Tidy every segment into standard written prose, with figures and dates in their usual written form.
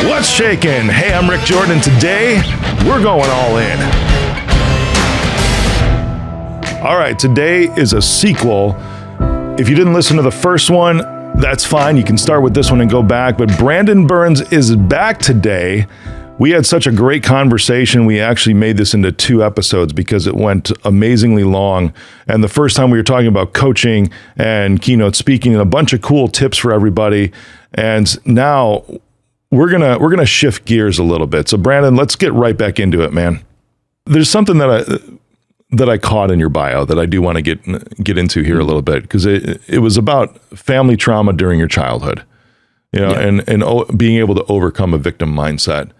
What's shaking? Hey, I'm Rick Jordan. Today, we're going all in. All right, today is a sequel. If you didn't listen to the first one, that's fine. You can start with this one and go back. But Brandon Burns is back today. We had such a great conversation. We actually made this into 2 episodes because it went amazingly long. And the first time we were talking about coaching and keynote speaking and a bunch of cool tips for everybody. And now we're gonna shift gears a little bit. So Brandon, let's get right back into it, man. There's something that I caught in your bio that I do want to get into here a little bit, because it was about family trauma during your childhood, and being able to overcome a victim mindset.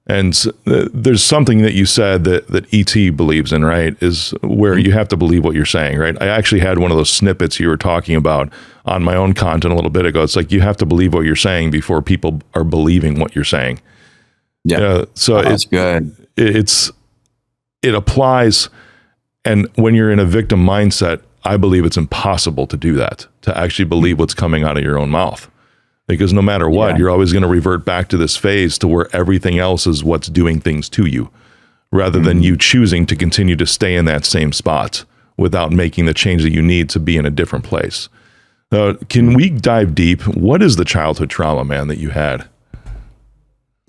And there's something that you said that ET believes in, right? Is where you have to believe what you're saying, right? I actually had one of those snippets you were talking about on my own content a little bit ago. It's like you have to believe what you're saying before people are believing what you're saying. Yeah. So that's good. It applies. And when you're in a victim mindset, I believe it's impossible to do that, to actually believe what's coming out of your own mouth. Because no matter what, you're always going to revert back to this phase to where everything else is what's doing things to you, rather than you choosing to continue to stay in that same spot without making the change that you need to be in a different place. Can we dive deep? What is the childhood trauma, man, that you had?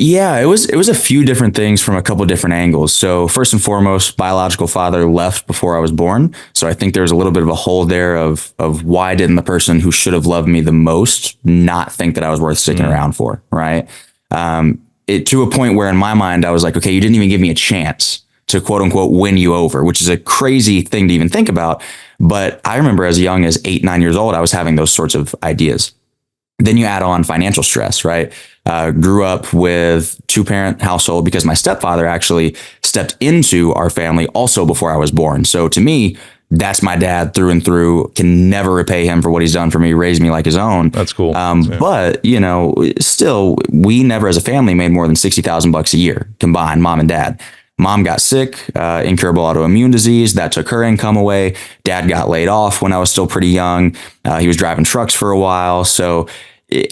Yeah, it was a few different things from a couple of different angles. So first and foremost, biological father left before I was born. So I think there was a little bit of a hole there of why didn't the person who should have loved me the most not think that I was worth sticking around for, right? To a point where in my mind, I was like, okay, you didn't even give me a chance to quote unquote win you over, which is a crazy thing to even think about. But I remember as young as 8, 9 years old, I was having those sorts of ideas. Then you add on financial stress, right? Grew up with 2-parent household because my stepfather actually stepped into our family also before I was born. So to me, that's my dad through and through. Can never repay him for what he's done for me, raised me like his own. That's cool. But still, we never as a family made more than $60,000 a year combined, mom and dad. Mom got sick, incurable autoimmune disease. That took her income away. Dad got laid off when I was still pretty young. He was driving trucks for a while.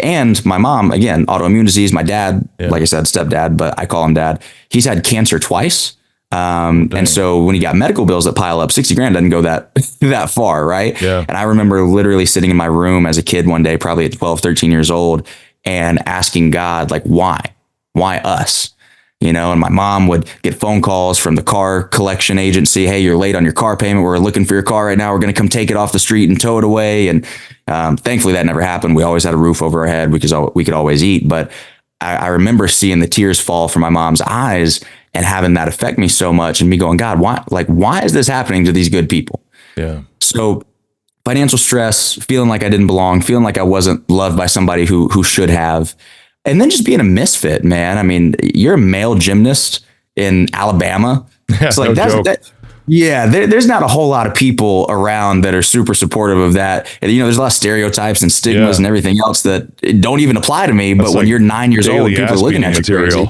And my mom, again, autoimmune disease. My dad, like I said, stepdad, but I call him dad. He's had cancer twice. And so when he got medical bills that pile up, 60 grand doesn't go that far, right? Yeah. And I remember literally sitting in my room as a kid one day, probably at 12, 13 years old, and asking God, like, why? Why us? And my mom would get phone calls from the car collection agency. Hey, you're late on your car payment. We're looking for your car right now. We're going to come take it off the street and tow it away. And thankfully that never happened. We always had a roof over our head because we could always eat. But I remember seeing the tears fall from my mom's eyes and having that affect me so much, and me going, God, why is this happening to these good people? Yeah. So financial stress, feeling like I didn't belong, feeling like I wasn't loved by somebody who should have. And then just being a misfit, man. I mean, you're a male gymnast in Alabama. Yeah, it's like there's not a whole lot of people around that are super supportive of that. And, there's a lot of stereotypes and stigmas and everything else that don't even apply to me. But when you're 9 years old, people are looking at you crazy.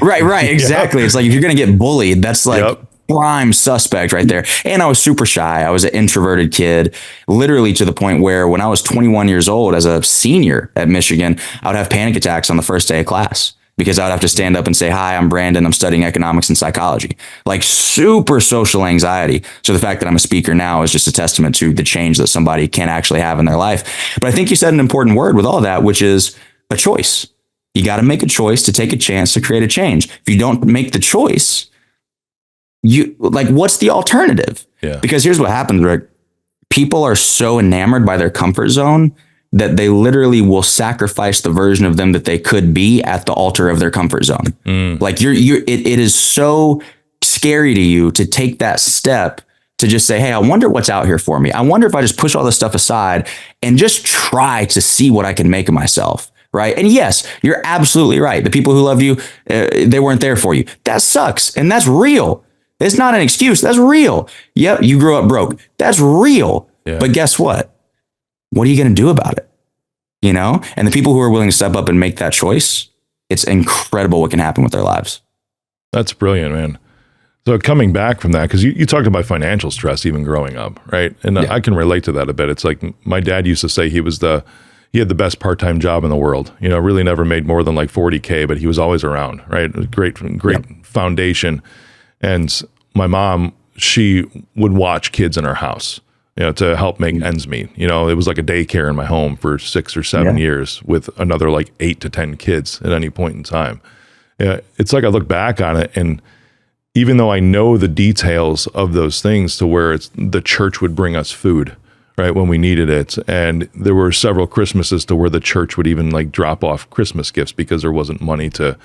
Right, exactly. It's like if you're going to get bullied, that's like prime suspect right there. And I was super shy. I was an introverted kid, literally to the point where when I was 21 years old as a senior at Michigan, I would have panic attacks on the first day of class because I would have to stand up and say, hi, I'm Brandon. I'm studying economics and psychology, like super social anxiety. So the fact that I'm a speaker now is just a testament to the change that somebody can actually have in their life. But I think you said an important word with all that, which is a choice. You got to make a choice to take a chance to create a change. If you don't make the choice, what's the alternative? Yeah. Because here's what happens, Rick. People are so enamored by their comfort zone that they literally will sacrifice the version of them that they could be at the altar of their comfort zone. Like it is so scary to you to take that step to just say, hey, I wonder what's out here for me. I wonder if I just push all this stuff aside and just try to see what I can make of myself. Right. And yes, you're absolutely right. The people who loved you, they weren't there for you. That sucks. And that's real. It's not an excuse. That's real. Yep. You grew up broke. That's real. Yeah. But guess what? What are you going to do about it? And the people who are willing to step up and make that choice, it's incredible what can happen with their lives. That's brilliant, man. So coming back from that, because you talked about financial stress even growing up, right? And I can relate to that a bit. It's like my dad used to say he was the he had the best part-time job in the world, really never made more than like 40K, but he was always around, right? Great foundation. And my mom, she would watch kids in our house, to help make ends meet. It was like a daycare in my home for 6 or 7 years with another like 8 to 10 kids at any point in time. It's like I look back on it, and even though I know the details of those things, to where the church would bring us food, right, when we needed it. And there were several Christmases to where the church would even like drop off Christmas gifts because there wasn't money to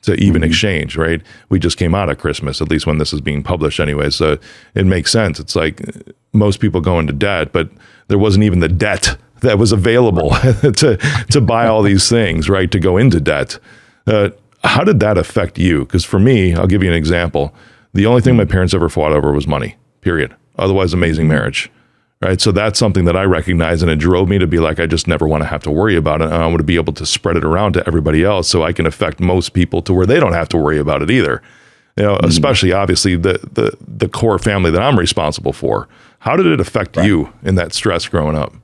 even exchange, right? We just came out of Christmas, at least when this is being published anyway. So it makes sense. It's like most people go into debt, but there wasn't even the debt that was available to buy all these things, right? To go into debt. How did that affect you? Because for me, I'll give you an example. The only thing my parents ever fought over was money, period. Otherwise, amazing marriage. Right. So that's something that I recognize, and it drove me to be like, I just never want to have to worry about it. And I want to be able to spread it around to everybody else so I can affect most people to where they don't have to worry about it either. Especially obviously the core family that I'm responsible for. How did it affect you in that stress growing up?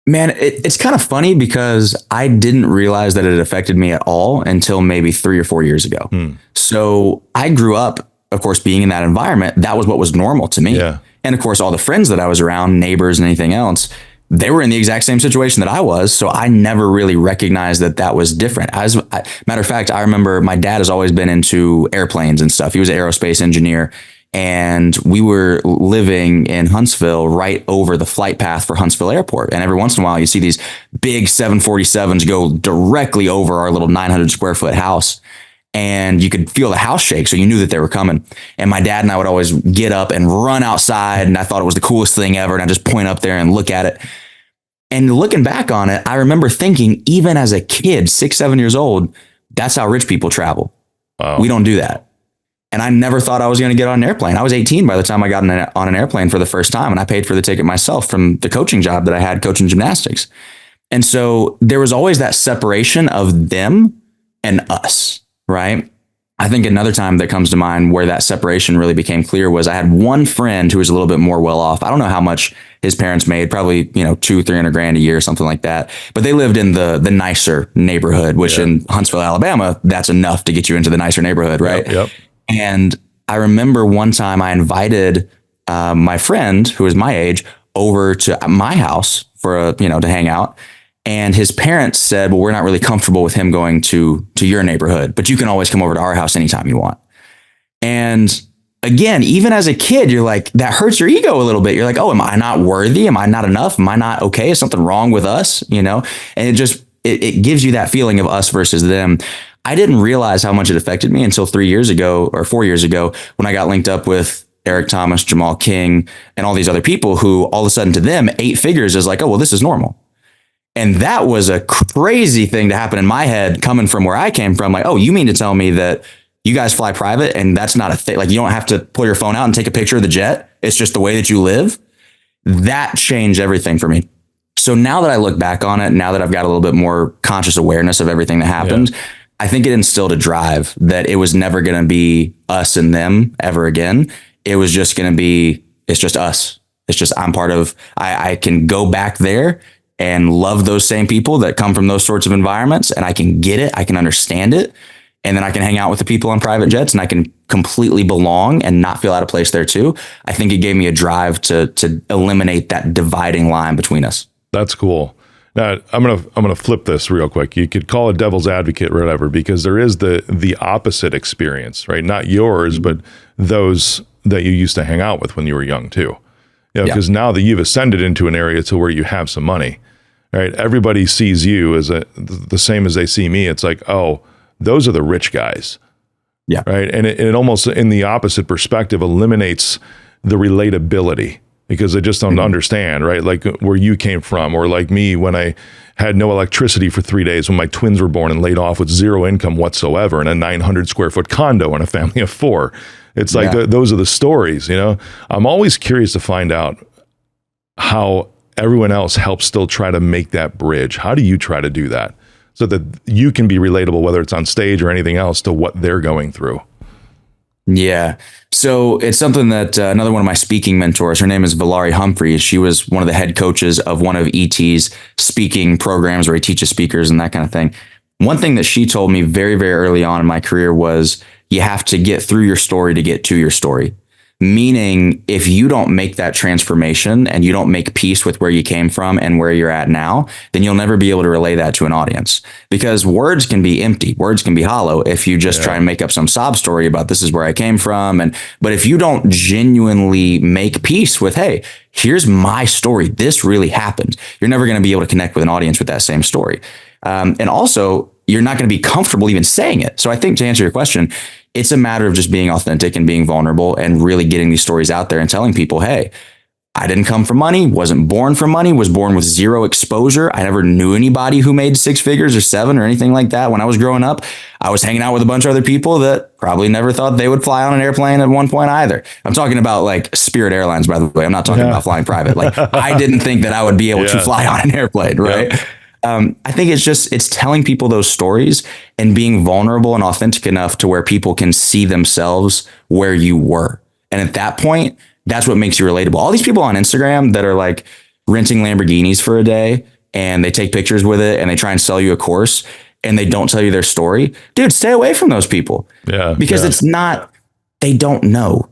Man, it's kind of funny because I didn't realize that it affected me at all until maybe 3 or 4 years ago. So I grew up, of course, being in that environment. That was what was normal to me. Yeah. And of course, all the friends that I was around, neighbors and anything else, they were in the exact same situation that I was. So I never really recognized that was different. Matter of fact, I remember my dad has always been into airplanes and stuff. He was an aerospace engineer, and we were living in Huntsville right over the flight path for Huntsville Airport. And every once in a while, you see these big 747s go directly over our little 900 square foot house. And you could feel the house shake. So you knew that they were coming. And my dad and I would always get up and run outside. And I thought it was the coolest thing ever. And I just point up there and look at it. And looking back on it, I remember thinking, even as a kid, 6, 7 years old, that's how rich people travel. Wow. We don't do that. And I never thought I was going to get on an airplane. I was 18 by the time I got on an airplane for the first time. And I paid for the ticket myself from the coaching job that I had coaching gymnastics. And so there was always that separation of them and us. Right. I think another time that comes to mind where that separation really became clear was I had one friend who was a little bit more well off. I don't know how much his parents made, probably, $200-300 a year, something like that. But they lived in the nicer neighborhood, which in Huntsville, Alabama, that's enough to get you into the nicer neighborhood. Right. Yep. And I remember one time I invited my friend who was my age over to my house for to hang out. And his parents said, well, we're not really comfortable with him going to your neighborhood, but you can always come over to our house anytime you want. And again, even as a kid, you're like, that hurts your ego a little bit. You're like, oh, am I not worthy? Am I not enough? Am I not okay? Is something wrong with us? And it gives you that feeling of us versus them. I didn't realize how much it affected me until 3 years ago or 4 years ago when I got linked up with Eric Thomas, Jamal King, and all these other people who all of a sudden to them, 8 figures is like, oh, well, this is normal. And that was a crazy thing to happen in my head coming from where I came from. Like, oh, you mean to tell me that you guys fly private and that's not a thing? Like, you don't have to pull your phone out and take a picture of the jet. It's just the way that you live. That changed everything for me. So now that I look back on it, now that I've got a little bit more conscious awareness of everything that happened, I think it instilled a drive that it was never going to be us and them ever again. It was just going to be, it's just us. It's just, I can go back there and love those same people that come from those sorts of environments. And I can get it. I can understand it. And then I can hang out with the people on private jets and I can completely belong and not feel out of place there too. I think it gave me a drive to eliminate that dividing line between us. That's cool. Now I'm gonna flip this real quick. You could call it devil's advocate or whatever, because there is the opposite experience, right? Not yours, but those that you used to hang out with when you were young too. Because now that you've ascended into an area to where you have some money, right? Everybody sees you as the same as they see me. It's like, oh, those are the rich guys. Yeah. Right. And it almost in the opposite perspective eliminates the relatability because they just don't understand, right? Like where you came from, or like me when I had no electricity for 3 days when my twins were born and laid off with zero income whatsoever in a 900 square foot condo and a family of 4. It's like those are the stories, I'm always curious to find out how everyone else helps still try to make that bridge. How do you try to do that so that you can be relatable, whether it's on stage or anything else, to what they're going through? Yeah. So it's something that another one of my speaking mentors, her name is Valari Humphreys. She was one of the head coaches of one of ET's speaking programs where he teaches speakers and that kind of thing. One thing that she told me very, very early on in my career was you have to get through your story to get to your story. Meaning, if you don't make that transformation and you don't make peace with where you came from and where you're at now, then you'll never be able to relay that to an audience, because words can be empty. Words can be hollow if you just try and make up some sob story about this is where I came from. But if you don't genuinely make peace with, hey, here's my story, this really happened, you're never going to be able to connect with an audience with that same story. And also, you're not going to be comfortable even saying it. So I think, to answer your question, it's a matter of just being authentic and being vulnerable and really getting these stories out there and telling people, hey, I didn't come from money, wasn't born from money, was born with zero exposure. I never knew anybody who made 6 figures or 7 or anything like that. When I was growing up, I was hanging out with a bunch of other people that probably never thought they would fly on an airplane at one point either. I'm talking about like Spirit Airlines, by the way. I'm not talking about flying private. Like, I didn't think that I would be able to fly on an airplane, right? I think it's telling people those stories and being vulnerable and authentic enough to where people can see themselves where you were. And at that point, that's what makes you relatable. All these people on Instagram that are like renting Lamborghinis for a day and they take pictures with it and they try and sell you a course and they don't tell you their story. Dude, stay away from those people. Yeah. Because it's not, they don't know.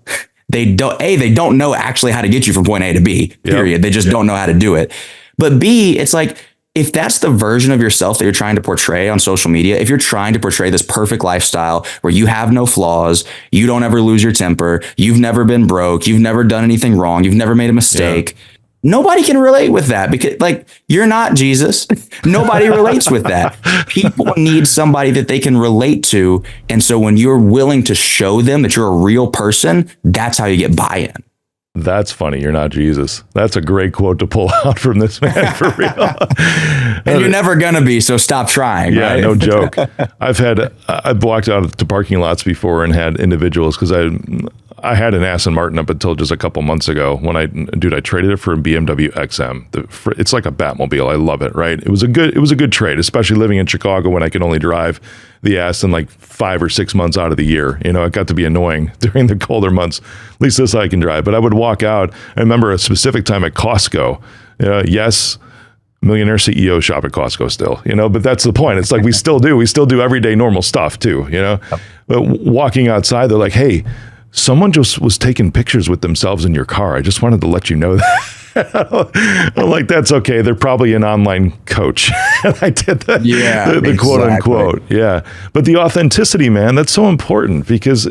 They don't know actually how to get you from point A to B, period. They just don't know how to do it. But B, it's like, if that's the version of yourself that you're trying to portray on social media, if you're trying to portray this perfect lifestyle where you have no flaws, you don't ever lose your temper, you've never been broke, you've never done anything wrong, you've never made a mistake, nobody can relate with that, because like, you're not Jesus. Nobody relates with that. People need somebody that they can relate to. And so when you're willing to show them that you're a real person, that's how you get buy-in. That's funny. You're not Jesus. That's a great quote to pull out from this man, for real. And you're never going to be, so stop trying. Yeah, right? No joke. I've walked out to parking lots before and had individuals, because I had an Aston Martin up until just a couple months ago when I traded it for a BMW XM. It's like a Batmobile. I love it, right? It was a good trade, especially living in Chicago when I could only drive the Aston like 5 or 6 months out of the year. You know, it got to be annoying during the colder months. At least this I can drive. But I would walk out. I remember a specific time at Costco. Yes, millionaire CEO shop at Costco still, but that's the point. It's like we still do everyday normal stuff too, But walking outside, they're like, hey, someone just was taking pictures with themselves in your car. I just wanted to let you know that. I'm like, that's okay. They're probably an online coach. I did the quote unquote. Yeah. But the authenticity, man, that's so important, because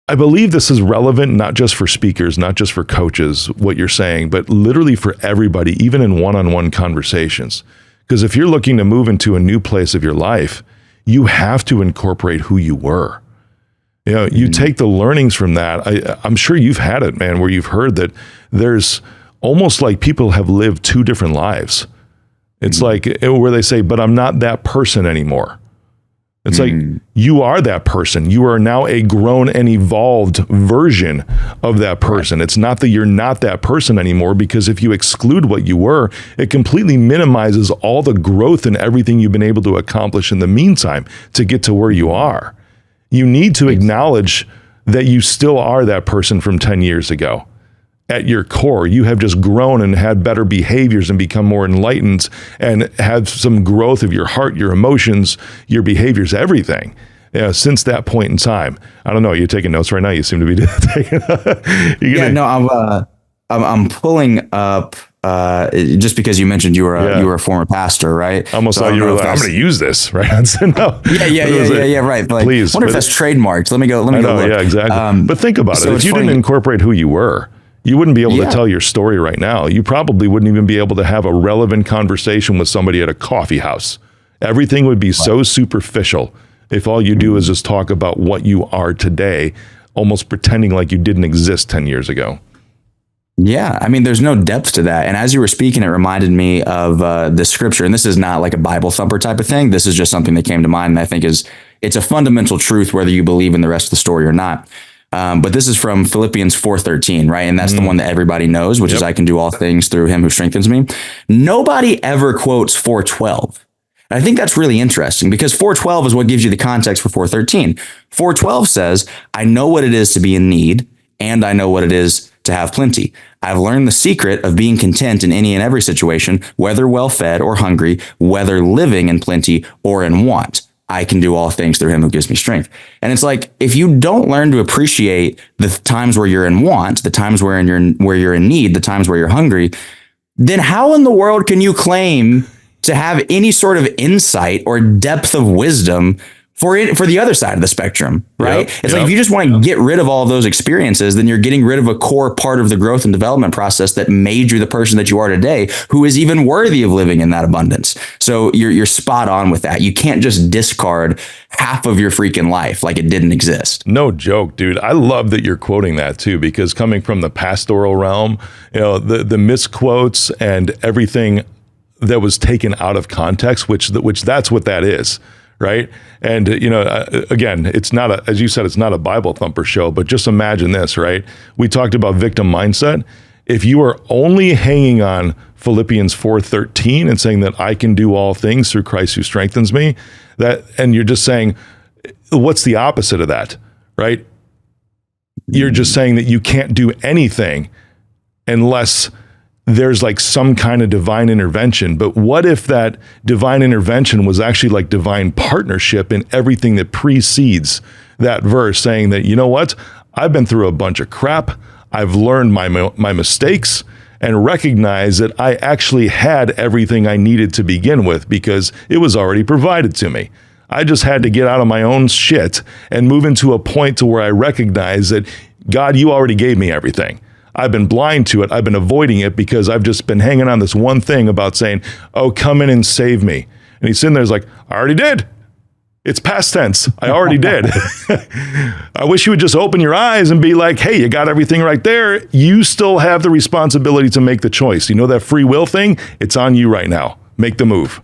I believe this is relevant, not just for speakers, not just for coaches, what you're saying, but literally for everybody, even in one-on-one conversations. Because if you're looking to move into a new place of your life, you have to incorporate who you were. You take the learnings from that. I'm sure you've had it, man, where you've heard that there's almost like people have lived 2 different lives. It's like where they say, but I'm not that person anymore. It's like, you are that person. You are now a grown and evolved version of that person. It's not that you're not that person anymore, because if you exclude what you were, it completely minimizes all the growth and everything you've been able to accomplish in the meantime to get to where you are. You need to acknowledge that you still are that person from 10 years ago. At your core, you have just grown and had better behaviors and become more enlightened and had some growth of your heart, your emotions, your behaviors, everything. Since that point in time. I don't know. You're taking notes right now. You seem to be taking. I'm pulling up. Just because you mentioned you were a former pastor, right? Almost thought you were like, I'm going to use this, right? No. Yeah, right. Like, please. I wonder if that's trademarked. Let me go look. Yeah, exactly. But think about it. If you didn't incorporate who you were, you wouldn't be able to tell your story right now. You probably wouldn't even be able to have a relevant conversation with somebody at a coffee house. Everything would be so superficial if all you do is just talk about what you are today, almost pretending like you didn't exist 10 years ago. Yeah, I mean, there's no depth to that. And as you were speaking, it reminded me of the scripture. And this is not like a Bible thumper type of thing. This is just something that came to mind. And I think it's a fundamental truth, whether you believe in the rest of the story or not. But this is from Philippians 4:13, right? And that's the one that everybody knows, which is I can do all things through him who strengthens me. Nobody ever quotes 4:12. And I think that's really interesting because 4:12 is what gives you the context for 4:13. 4:12 says, I know what it is to be in need, and I know what it is to have plenty. I've learned the secret of being content in any and every situation, whether well fed or hungry, whether living in plenty or in want. I can do all things through him who gives me strength. And it's like, if you don't learn to appreciate the times where you're in want, the times where you're in need, the times where you're hungry, then how in the world can you claim to have any sort of insight or depth of wisdom for the other side of the spectrum, right? It's like, if you just want to get rid of all of those experiences, then you're getting rid of a core part of the growth and development process that made you the person that you are today, who is even worthy of living in that abundance. So you're spot on with that. You can't just discard half of your freaking life like it didn't exist. No joke, dude. I love that you're quoting that too, because coming from the pastoral realm, the misquotes and everything that was taken out of context, which that's what that is. Right. And, again, it's not as you said, it's not a Bible thumper show, but just imagine this, right? We talked about victim mindset. If you are only hanging on Philippians 4:13 and saying that I can do all things through Christ who strengthens me, and you're just saying, what's the opposite of that, right? You're just saying that you can't do anything unless there's like some kind of divine intervention. But what if that divine intervention was actually like divine partnership in everything that precedes that verse, saying that, you know what, I've been through a bunch of crap. I've learned my mistakes and recognized that I actually had everything I needed to begin with because it was already provided to me. I just had to get out of my own shit and move into a point to where I recognize that, God, you already gave me everything. I've been blind to it. I've been avoiding it because I've just been hanging on this one thing about saying, oh, come in and save me. And he's sitting there, he's like, I already did. It's past tense. I already did. I wish you would just open your eyes and be like, hey, you got everything right there. You still have the responsibility to make the choice. You know that free will thing? It's on you right now. Make the move.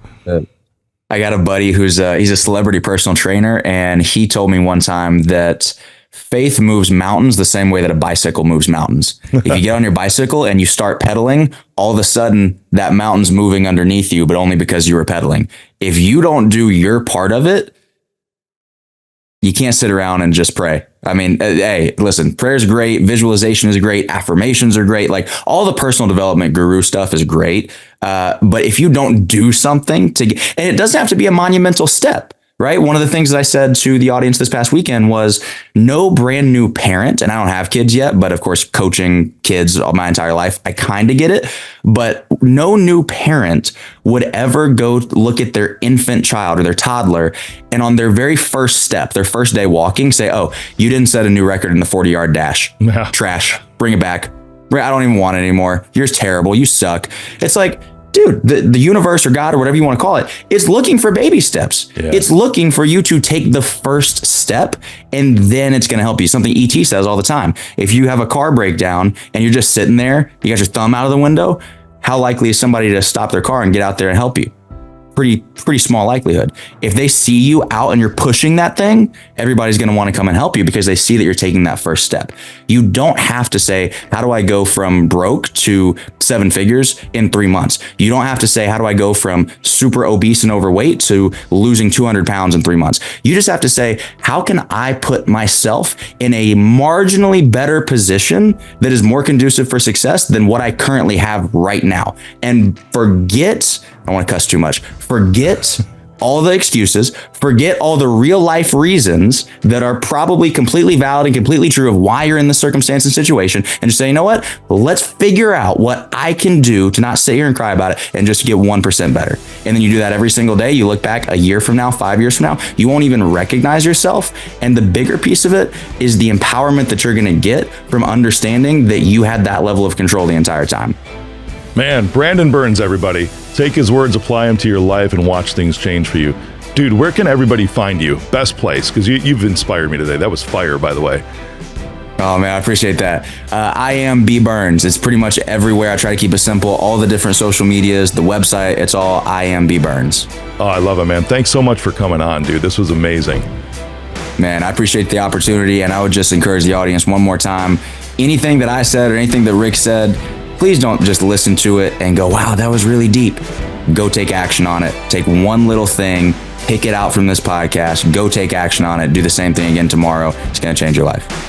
I got a buddy he's a celebrity personal trainer, and he told me one time that faith moves mountains the same way that a bicycle moves mountains. If you get on your bicycle and you start pedaling, all of a sudden that mountain's moving underneath you, but only because you were pedaling. If you don't do your part of it, you can't sit around and just pray. I mean, hey, listen, prayer is great. Visualization is great. Affirmations are great. Like, all the personal development guru stuff is great. But if you don't do something and it doesn't have to be a monumental step. Right. One of the things that I said to the audience this past weekend was, no brand new parent, and I don't have kids yet, but of course, coaching kids all my entire life, I kind of get it. But no new parent would ever go look at their infant child or their toddler and on their very first step, their first day walking, say, oh, you didn't set a new record in the 40-yard dash. Yeah. Trash. Bring it back. I don't even want it anymore. You're terrible. You suck. It's like, dude, the universe or God or whatever you want to call it, it's looking for baby steps. Yeah. It's looking for you to take the first step, and then it's going to help you. Something ET says all the time. If you have a car breakdown and you're just sitting there, you got your thumb out of the window, how likely is somebody to stop their car and get out there and help you? Pretty small likelihood. If they see you out and you're pushing that thing, everybody's going to want to come and help you because they see that you're taking that first step. You don't have to say, how do I go from broke to 7 figures in 3 months? You don't have to say, how do I go from super obese and overweight to losing 200 pounds in 3 months? You just have to say, how can I put myself in a marginally better position that is more conducive for success than what I currently have right now? And forget, I don't want to cuss too much. Forget all the excuses, forget all the real life reasons that are probably completely valid and completely true of why you're in this circumstance and situation, and just say, you know what? Let's figure out what I can do to not sit here and cry about it and just get 1% better. And then you do that every single day. You look back a year from now, 5 years from now, you won't even recognize yourself. And the bigger piece of it is the empowerment that you're going to get from understanding that you had that level of control the entire time. Man, Brandon Burns, everybody. Take his words, apply them to your life, and watch things change for you. Dude, where can everybody find you? Best place, because you've inspired me today. That was fire, by the way. Oh, man, I appreciate that. I am B Burns. It's pretty much everywhere. I try to keep it simple. All the different social medias, the website, it's all I am B Burns. Oh, I love it, man. Thanks so much for coming on, dude. This was amazing. Man, I appreciate the opportunity, and I would just encourage the audience one more time. Anything that I said or anything that Rick said, please don't just listen to it and go, wow, that was really deep. go take action on it. Take one little thing, pick it out from this podcast, go take action on it. Do the same thing again tomorrow. It's going to change your life.